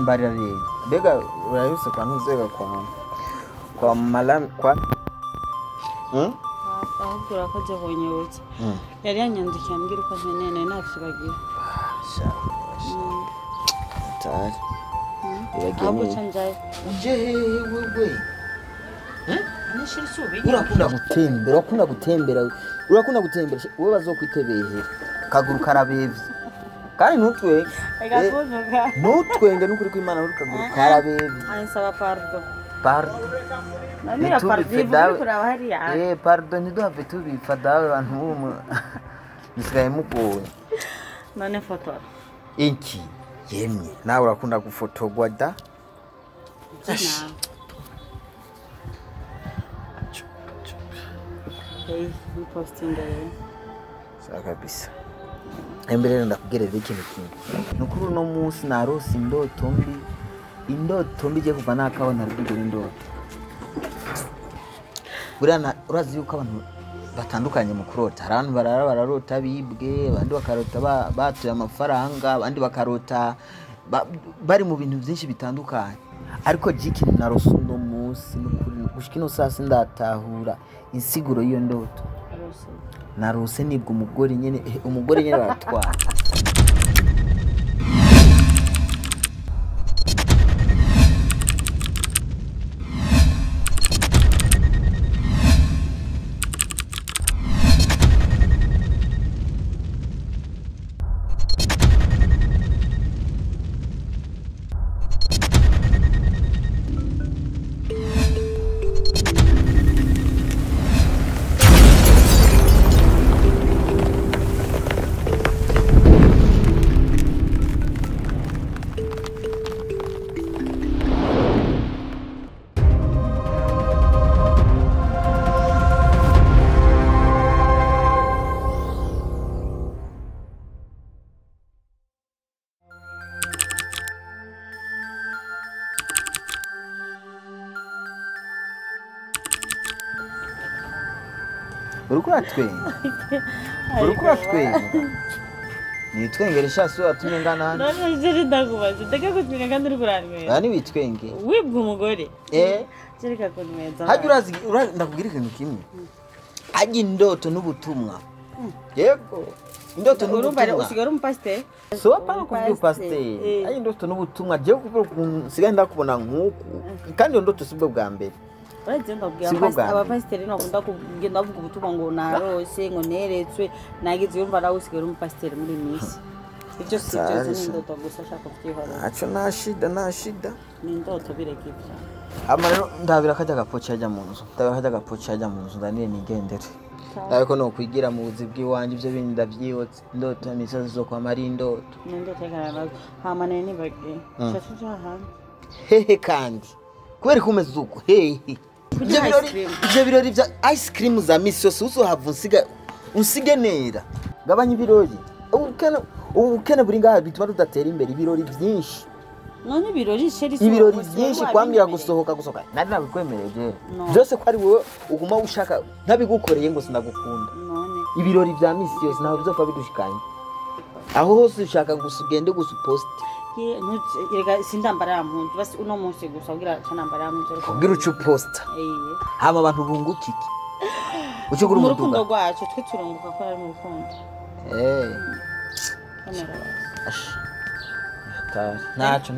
Barari bega urayuse kwa ntuzega kwa malam kwa ahubwo ko je bonyotse yari yanyandikiye ambwira uko nene nafyibagiye tari ahubwo canjaye uje wewe nishiri subi urakunda gutembera wewe bazokwitebehera kaguru karabevye kandi ntutwe ntutwenge n'ukuri kw'Imana uri kaguru karabevye ansaba pardon namira pardon kuraba hariya pardon ntiduhave tubipfa dawe abantu b'umu nisigaye mugoye none foto iki yemye nawe urakunda gufotogwa da ni posting saka bisa embere ndakugere ikintu kimwe nukuri no munsi narose indoto mbi je kuva nakabona ruguru indoto burana urazi yuko abantu batandukanye mu kurota abantu bararota bibwe abandi bakarota batuye amafaranga abandi bakarota bari mu bintu byinshi bitandukanye ariko jiki narose no munsi nukuri gushikino sasa ndatahura insiguro iyo ndoto narose nibwo umugore nyene baratwara urukura twenga ni twengere shaso watumye ngana none je ndakubaza ndeka kutwinga kandi uri kuranywera bani bitwenge wibwe umugore jereka kunmeza haje urazi ndakubwira ikintu kimwe haje indoto n'ubutumwa yego indoto n'ubutumwa usigara umupasteur so apana kuvuga pasteur haje indoto n'ubutumwa je kuvuga sigaye ndakubona nkuko kandi indoto sibwo bwa mbere uragenda kubwira abapasiteri nakunda kugenda bavuga ubutumwa ngo narose ngo neretswe nagize yumva nawe usigara umupasiteri muri misi ibyo sibyo ni indoto gusa ashaka kubyihora aco nta shida ni indoto bireke ibya ama rero ndabira kajya gapocha ajya mu nzu ndaniye nigendere ariko no kwigira mu buzi bw'iwanje ibyo bindi ndavyiyotse indoto n'imisozi zo kwa mari indoto ni indoto kana hamane ni bage chacha hano hehe kandi kubera kumeze uko hehe ibyo birori bya ice cream za misi yose uzohava unsige nera gabanya ibirori ubukene buri ngaha bituma tudatera imbere ibirori byinshi none ibirori byinshi kwambira gusohoka nari nabikwemereje byose ko ari wowe uguma ushaka ntabigukoreye ngo sinagukunda ibirori bya misi yose naho bizopfa bidushikanye aho hose ushaka gusugende gusupost yega sindambara yampundu basi uno munsi gusa ugira canambara yampundu kugira ucu poster hama abantu bungukiki ucugura mu rukundo rwacu twe turunguka ko ari mu rukundo ntacyo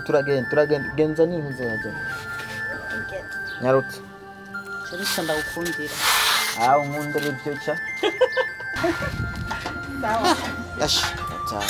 turagenda genza n'inzu yaje nyarutse cyane ndagukundira nkundira ibyo cha sawa sawa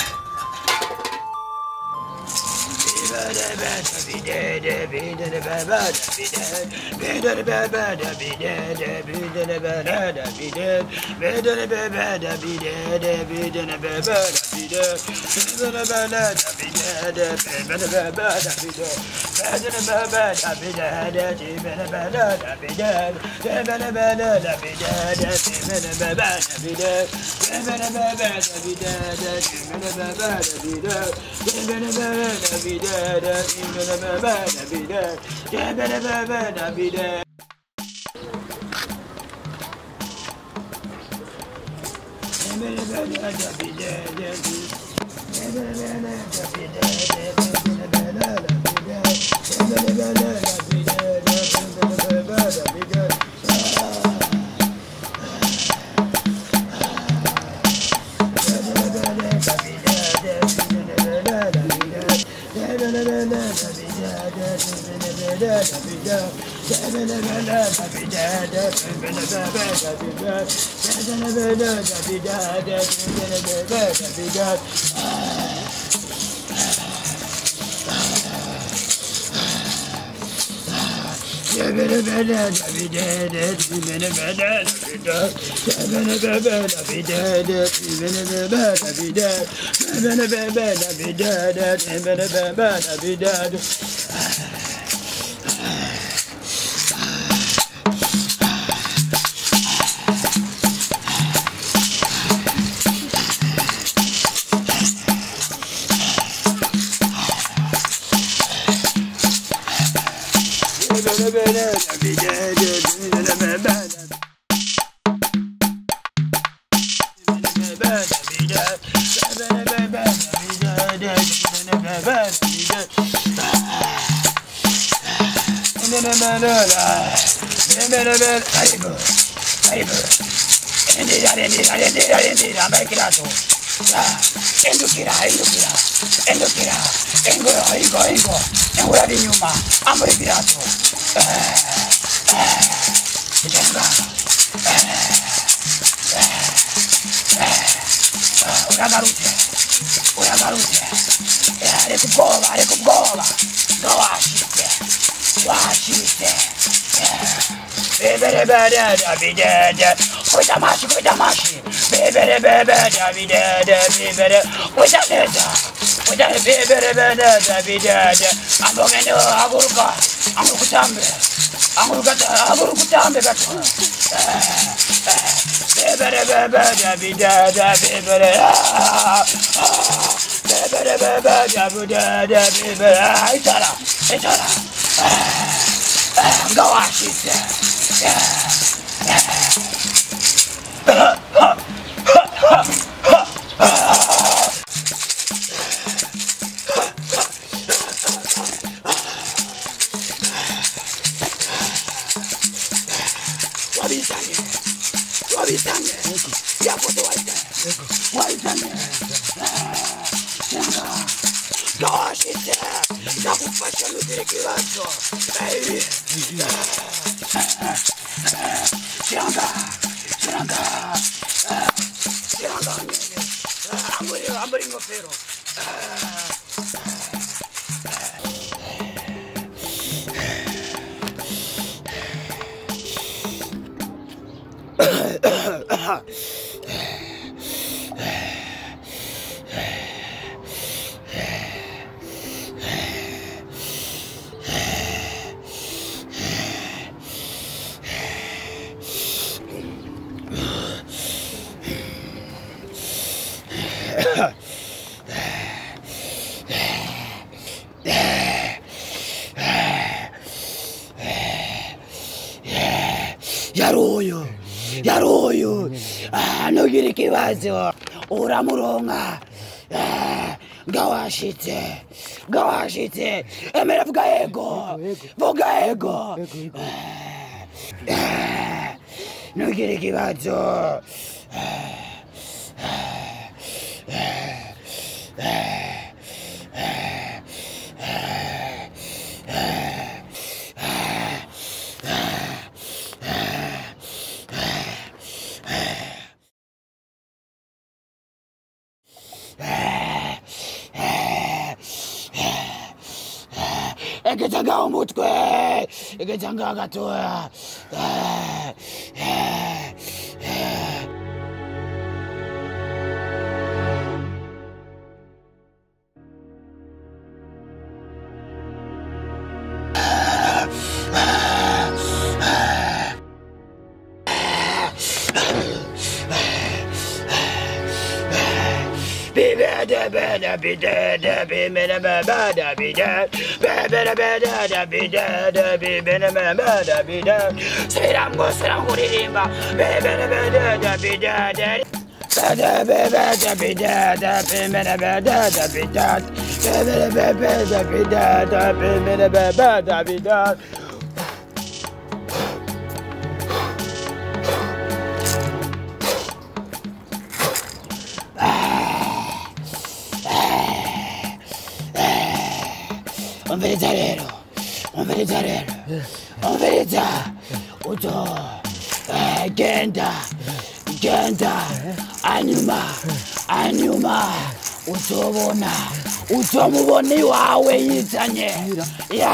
yaruyu ntugire ikibazo uramuronka ngawashitse emera vuga ego ntugire ikibazo Egezanga umutwe, egezanga gatoya. Umviriza uzo genda anyuma uzomubona iwawe yizanye ya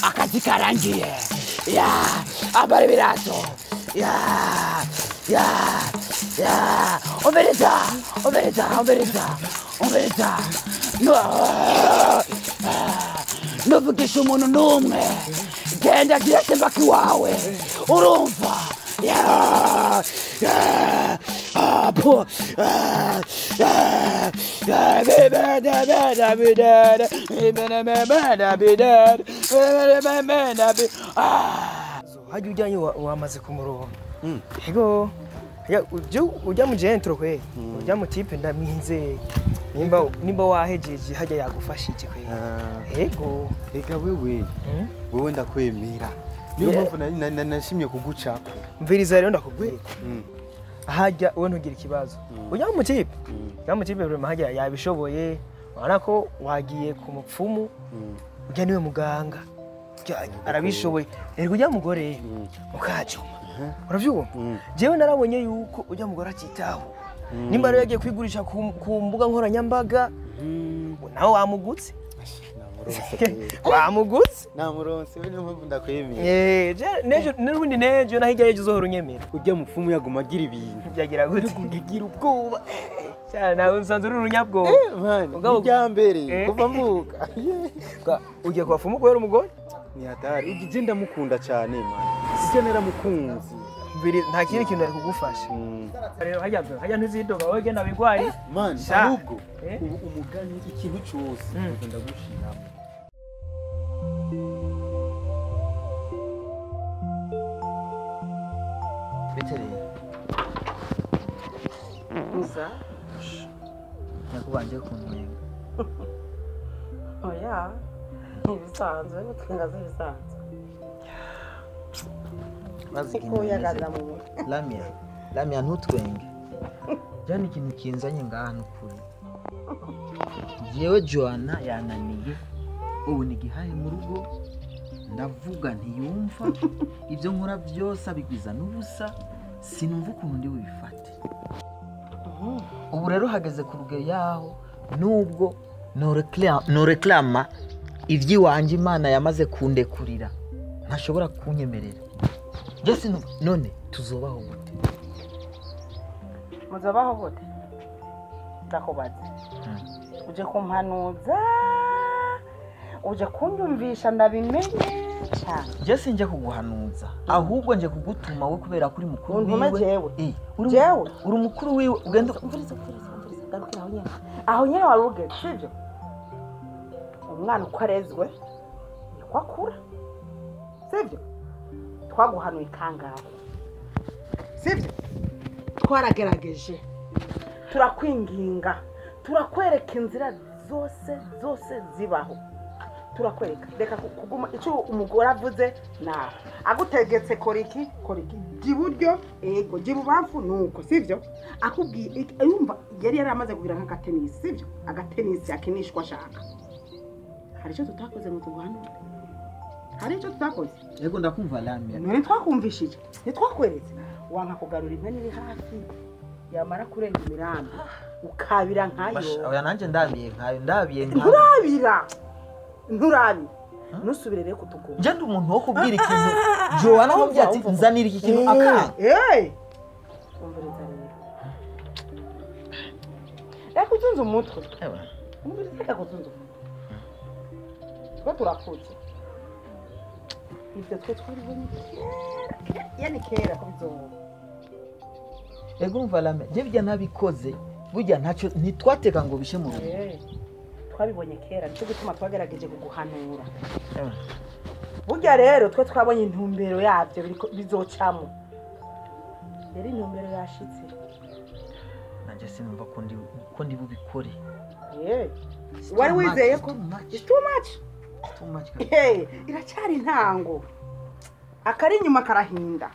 akazi karangiye ya ambara ibirato ya umviriza nuvugisha umuntu n'umwe genda direct mpaka iwawe urumva hajya ujyanye wamaze kumuronka ego ujya mu gentro kwe ujya mu tipe ndamwinzeye nimba wahejeje hajya yagufashije kwe ego reka wewe ndakwemera niyo mpamvu nashimye kugucako mviriza rero ndakubwira hajya uwe ntugira ikibazo ujya mu tipe vraiment hajya yabishoboye urabona ko wagiye ku mupfumu ujya niwe muganga arabishoboye rero ujya mugore ukacuma uravyumva jewe narabonye yuko ujya mugore akitaho nimba rero yagiye kwigurisha ku mbuga nkoranyambaga nawe wamugutse wamugutse namuronse niyo mpamvu ndakwemera n'ubundi nejo naho ijya uzohora unyemera ujya mupfumu yaguma agira ibintu byagira gute kugira ubwoba cyane nawe usanzwe uri urunyabwoba ujyambere kuva mvuka ugiye kwa fumu kubera umugore ni hatari ugije ndamukunda cyane man sije naramukunzi nta kindi kintu ari kugufasha rero hajya ntizidoga wowe genda bigwaye man ahubwo umugani ikintu cyose ndagushiramo betere gusa nakubanje kuntwenga oya ibisanzwe twenga zibisanzwe kuko yagaza mu Lamia ntutwenge jana ikintu kinzanye ngaha n'ukuri jewe Joanna yananiye ubu nigihaye mu rugo ndavuga ntiyumva ibyo nkora byose abigwiza n'ubusa sinumva ukuntu ndi bubifate ubu rero hageze ku rugero yaho nubwo no reclama ivy'iwanje Imana yamaze kundekurira ntashobora kunyemerera Jesse none tuzobaho gute muzobaho gute ndakubaza uje kumpanuza uje kunyumvisha ndabimenye cyane Jesse nje kuguhanuza ahubwo nje kugutuma we kubera kuri mukuru wiwe jewe uri umukuru wiwe ugenda umviriza aho nyene waruge sivyo umwana uko arezwe niko akura sivyo twaguhanuye kangahe sivyo twaragerageje turakwinginga turakwereka inzira zose zibaho turakwereka reka kuguma icyo umugore avuze nawe agutegetse koriki giburyo ego gibubamfu nuko sivyo akubwiye yumva yari yaramaze kugira nk'agatenisi sivyo agatenisi akinishwa ashaka hari icyo tutakoze mu kuguhanura hari icyo tutakoze yego ndakumva Lamia none twakumvishije ntitwakweretse wanka kugarura imwe niri hafi yamara kurenga imirambi ukabira nkayo oya nanje ndabiye nturabira nusubire rero kutugoma nje ndi umuntu wo kubwira ikintu Joanna aho ati nzanira iki kintu akanga umviriza rero reka utunze umutwe umviriza reka utunze umutwe twe turakutse ibyo twe twari yani kera kubizoba ego umva Lamia je bijya nabikoze burya ntacyo ntitwateka ngo bishe mu rugo. Twabibonye kera cyo gutuma twagerageje kuguhanura. Burya rero twe twabonye intumbero yabyo bizocamo. Rero intumbero yashitse. Nanje sinumva ko ndi bubikore. Wari wizeye ko it's too much. Iracyari intango. Akari inyuma karahinda.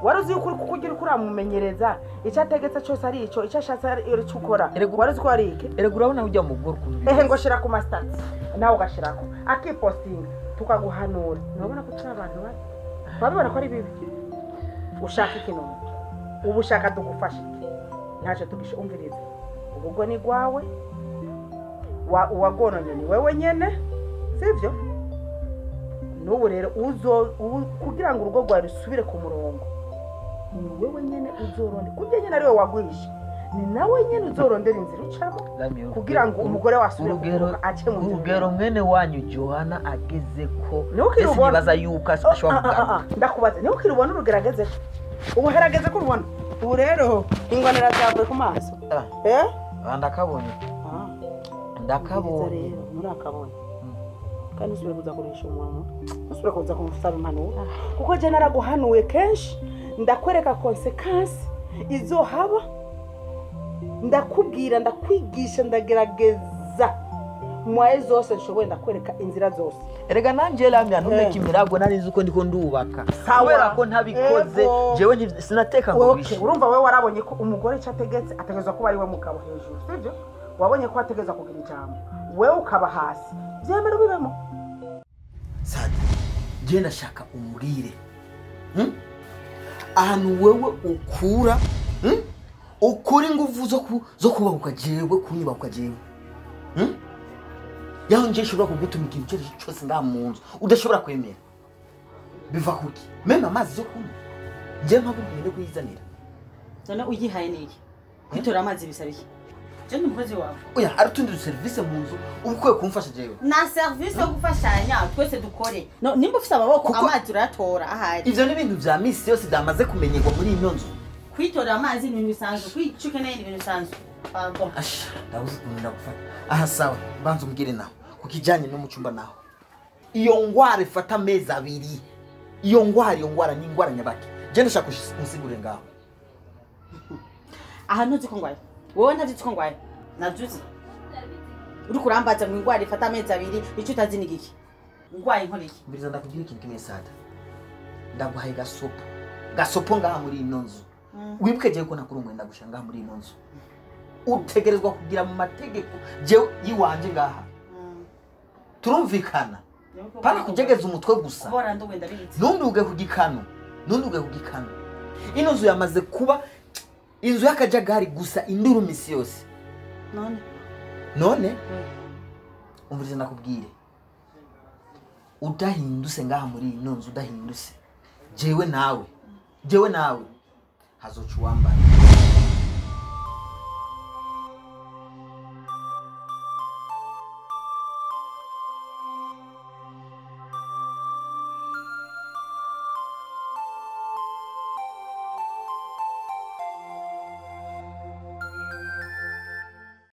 Wari uzi ukuri kukugira ukuramumenyereza icyo ategetse cyose ari icyo ashatse ari cyo ukora. Wari uzi ko ari iki? Erega urabona ujya mu bworo kuntu. Ngo shira ku stats nawe ugashirako akiposting tukaguhanura. Urabona ko turi abantu bari babibona ko ari bibi. Ushaka ikintu ubu ushaka tugufasha ntacyo tugishumviriza. Ubwo ni gwawe wagononye ni wewe nyene sivyo? N'ubu rero kugira ngo urugo rwawe rusubire ku murongo ni wewe nyene uzoronde kubye nyene ari we wagwisha ni nawe nyene uzorondera inzira ucamo kugira ngo umugore wasubire kuruka ace mu nzira. Urugero mwene wanyu Johana ageze ko nibaza yuko ashobora kugana. Ndakubaza niho kirubona urugerageze ubu herageze ko rubona ubu rero ingwanira zavuye ku maso ndakabonye rero muri akabonye kandi usubire kuza kurisha umuntu usubire kuza kumusaba impanuro kuko je naraguhanuye kenshi ndakwereka consequence izohaba ndakubwira ndakwigisha ndagerageza mwaye zose nshoboye ndakwereka inzira zose. Erega nanje lamya ntumeke imirago narizi uko ndiko ndubaka kubera ko ntabikoze jewe sinateka ngo bishe. Urumva wewe warabonye ko umugore cyategetse ategezwa kuba ari we mugabo hejuru sivyo? Wabonye ko ategeza kugira ijambo wewe ukaba hasi byemera bibemo. Sadi je ndashaka umurire ahantu wewe ukura ingufu zo kubabuka jewe kunyibabuka jewe yaho nje shobora kugutuma ikintu cyose nga mu nzu udashobora kwemera biva kuki mema amazi zo kunywa je mpabugende kuyizanira none uyihaye niki kwitora amazi bisabiye je ni umukozi wawe oya arutundi service mu nzu ubukwe kumfasha jewe na service yo gufashanya twese dukore no nimba ufite ababoko amazi uratora ahari ivyo ni ibintu vya misi yose byamaze kumenyerwa muri ino nzu kwitora amazi ni bisanzwe kwicuke nayo ni bisanzwe pardon ndabuze kumenya gufata aha sawa banza umbwire naho kukijanye no mucumba naho iyo ngwara ifata amezi abiri iyo ngwara ni ingwara nyabaki je ndashaka musigure ngaho aha ntuzi ko ngwaye wowe ntazi ko ngwaye najuzi uri kurambaza mu ngwara ifata amezi abiri icyo utazi ni giki ngwaye nkoriki mbiriza ndakugira ikintu kimwe sada ndaguhaye gasopo ngaha muri ino nzu wibuke je ko nakuri umwenda gushanga muri ino nzu utegerezwa kugira mu mategeko je yiwanje ngaha turumvikana pana kujegeza umutwe gusa nunduge kugikano ino nzu yamaze kuba inzu y'akajagari gusa induru misi yose none umurize nakubwire udahinduse ngaha muri ino nzu udahinduse jewe nawe hazoca uwambara